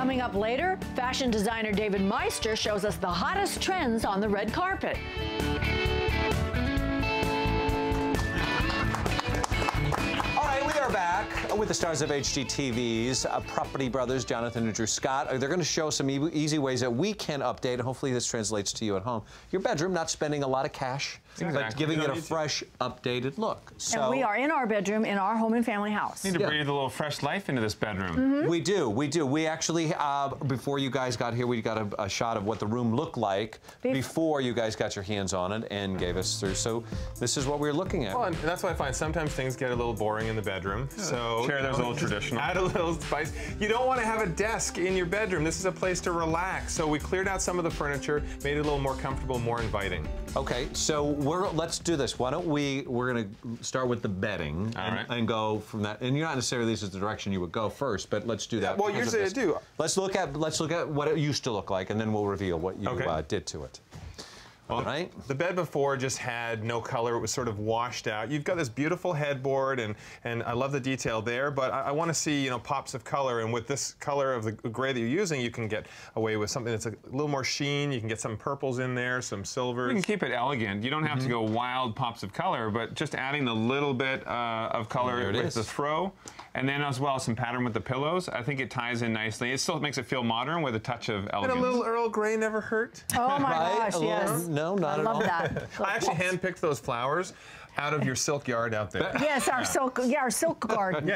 Coming up later, fashion designer David Meister shows us the hottest trends on the red carpet. Back with the stars of HGTV's Property Brothers, Jonathan and Drew Scott. They're going to show some easy ways that we can update, and hopefully this translates to you at home. Your bedroom, not spending a lot of cash, but giving it a fresh, updated look. So, and we are in our bedroom in our home and family house. We need to breathe a little fresh life into this bedroom. We do. We actually, before you guys got here, we got a shot of what the room looked like before you guys got your hands on it and gave us through. So this is what we're looking at. Well, and that's why I find sometimes things get a little boring in the bedroom. So Sure, there's a little traditional. Add a little spice. You don't want to have a desk in your bedroom. This is a place to relax. So we cleared out some of the furniture, made it a little more comfortable, more inviting. Okay, so let's do this. Why don't we're going to start with the bedding and go from that. And you're not necessarily this is the direction you would go first, but let's do that. Well, usually I do. Let's look at what it used to look like, and then we'll reveal what you did to it. Well, the bed before just had no color. It was sort of washed out. You've got this beautiful headboard, and I love the detail there, but I want to see, you know, pops of color, and with this color of the gray that you're using, you can get away with something that's a little more sheen. You can get some purples in there, some silvers. You can keep it elegant. You don't have to go wild pops of color, but just adding a little bit of color with the throw, and then as well some pattern with the pillows. I think it ties in nicely. It still makes it feel modern with a touch of elegance. And a little Earl Grey never hurt. Oh my gosh, yes. No, not at all. I love that. I actually handpicked those flowers out of your silk yard out there. Yes, our silk garden. Yeah, your silk garden.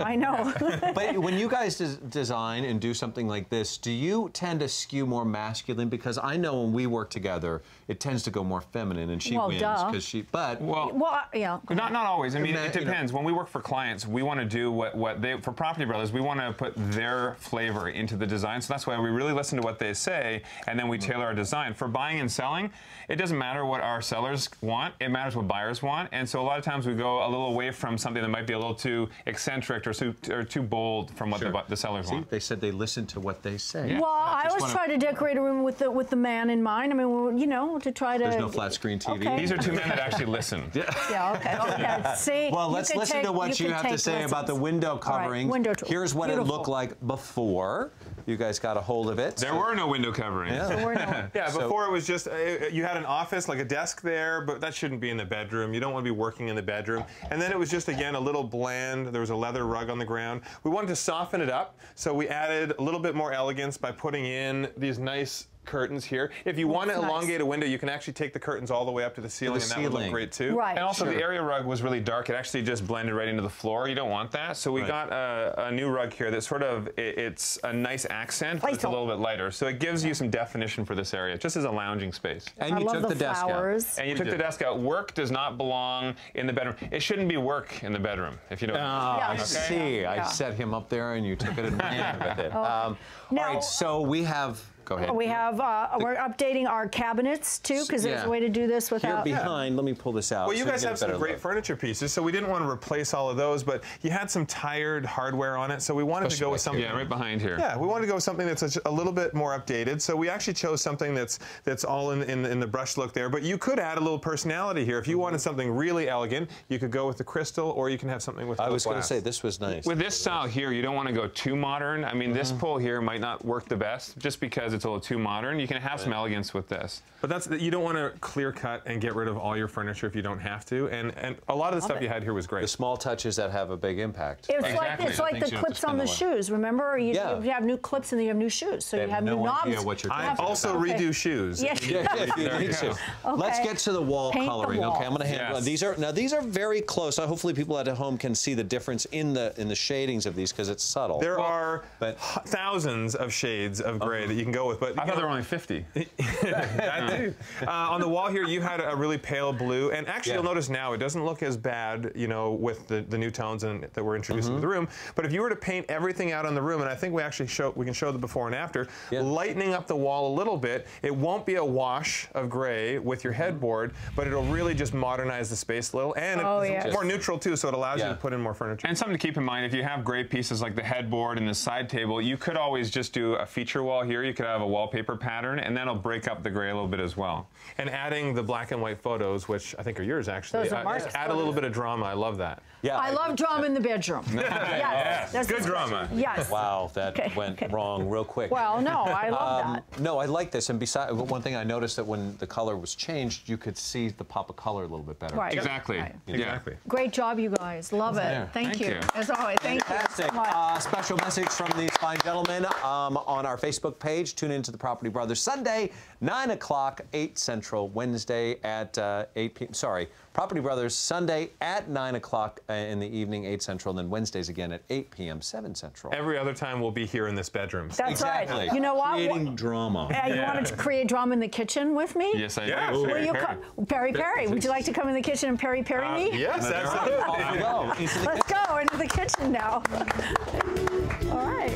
I know. But when you guys design and do something like this, do you tend to skew more masculine? Because I know when we work together, it tends to go more feminine, and she wins because she. But yeah, not always. I mean, it depends. When we work for clients, we want to do what they for Property Brothers. We want to put their flavor into the design. So that's why we really listen to what they say, and then we tailor our design. For buying and selling, it doesn't matter what our sellers want. It matters what buyers want. And so a lot of times we go a little away from something that might be a little too eccentric or too bold from what the sellers want. They said they listen to what they say. Yeah. Well, I always try to decorate a room with the man in mind. I mean, you know, to try to. There's no flat screen TV. Okay. These are two men that actually listen. Yeah. Okay. See. Well, let's listen to what you have to say about the window covering. Here's what it looked like before. You guys got a hold of it. There were no window coverings. Yeah, before it was just, you had an office, like a desk there, but that shouldn't be in the bedroom. You don't want to be working in the bedroom. And then it was just, again, a little bland. There was a leather rug on the ground. We wanted to soften it up, so we added a little bit more elegance by putting in these nice curtains here. If you want to elongate a window, you can actually take the curtains all the way up to the ceiling, and that would look great too. Right. And also the area rug was really dark. It actually just blended right into the floor. You don't want that. So we got a new rug here that's sort of, it's a nice accent, but it's a little bit lighter. So it gives you some definition for this area, just as a lounging space. And you took the desk out. And you took the desk out. Work does not belong in the bedroom. It shouldn't be work in the bedroom, if you don't. I see. I set him up there, and you took it and ran with it. All right, so we have. Go ahead. We have, we're updating our cabinets too, because there's a way to do this without. Here behind, let me pull this out. Well, you guys have some great furniture pieces, so we didn't want to replace all of those, but you had some tired hardware on it, so we wanted to go with something. Yeah, right behind here. Yeah, we wanted to go with something that's a little bit more updated, so we actually chose something that's all in the brush look there, but you could add a little personality here. If you wanted something really elegant, you could go with the crystal, or you can have something with I was going to say, this was nice. With this style here, you don't want to go too modern. I mean, this pull here might not work the best, just because it's a little too modern. You can have some elegance with this. But you don't want to clear cut and get rid of all your furniture if you don't have to. And a lot of the stuff you had here was great. The small touches that have a big impact. It's like the clips on the shoes. Remember, you have new clips and you have new shoes. So you have new knobs. I also redo shoes. Yeah. If you need to. Let's get to the wall coloring. Okay, I'm going to handle these are very close. Hopefully, people at home can see the difference in the shadings of these because it's subtle. There are thousands of shades of gray that you can go with. But I thought there were only 50. That too. On the wall here, you had a really pale blue, and actually you'll notice now it doesn't look as bad, you know, with the new tones that we're introducing to the room. But if you were to paint everything out on the room, and I think we can show the before and after, lightening up the wall a little bit, it won't be a wash of gray with your headboard, but it'll really just modernize the space a little, and it's more neutral too, so it allows you to put in more furniture. And something to keep in mind, if you have gray pieces like the headboard and the side table, you could always just do a feature wall here. You could of a wallpaper pattern, and that'll break up the gray a little bit as well. And adding the black and white photos, which I think are yours actually, Those are Mark's add a little bit of drama. I love that. Yeah, I love drama in the bedroom. Yes. That's Good drama. Yes. Wow, that went wrong real quick. Well, no, I love that. No, I like this. And besides, one thing I noticed that when the color was changed, you could see the pop of color a little bit better. Right. Exactly. Right. Exactly. Great job, you guys. Love it. Thank you. As always, thank Fantastic. you so much. Special message from these fine gentlemen on our Facebook page. Tune into the Property Brothers Sunday, 9 o'clock, 8 Central, Wednesday at 8 p.m. Sorry, Property Brothers Sunday at 9 o'clock in the evening, 8 Central, and then Wednesdays again at 8 p.m., 7 Central. Every other time we'll be here in this bedroom. That's exactly. right. You know what? Creating drama. You want to create drama in the kitchen with me? Yes, I Yeah. do. Will you come? Peri. Would you like to come in the kitchen and peri me? Yes, absolutely. Let's go. Let's go into the kitchen now. All right.